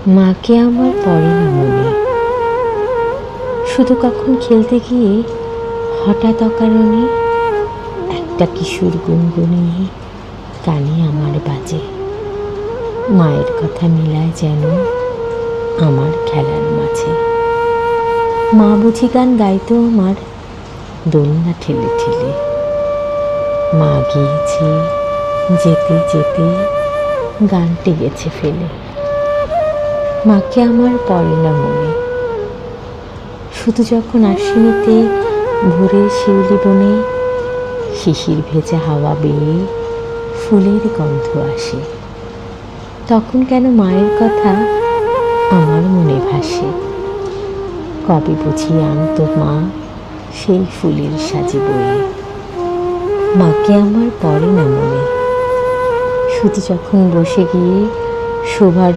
মাকে আমার পড়ে না মনে, শুধু কখন খেলতে গিয়ে হঠাৎ অকারণে একটা কিশোর গুনগুনিয়ে কানে আমার বাজে। মায়ের কথা মিলায় যেন আমার খেলার মাঝে। মা বুঝি গান গাইতো আমার দোলনা ঠেলে ঠেলে। মা গিয়েছে যেতে যেতে গানটি গেছে ফেলে। মাকে আমার পড়ে না মনে, শুধু যখন আশ্বিনীতে ভোরের শিউলি বনে শিশির ভেজা হাওয়া বেয়ে ফুলের গন্ধ আসে, তখন কেন মায়ের কথা আমার মনে ভাসে। কবে বুঝি আনতো মা সেই ফুলের সাজে বয়ে। মাকে আমার পড়ে না মনে, শুধু যখন বসে গিয়ে শোভার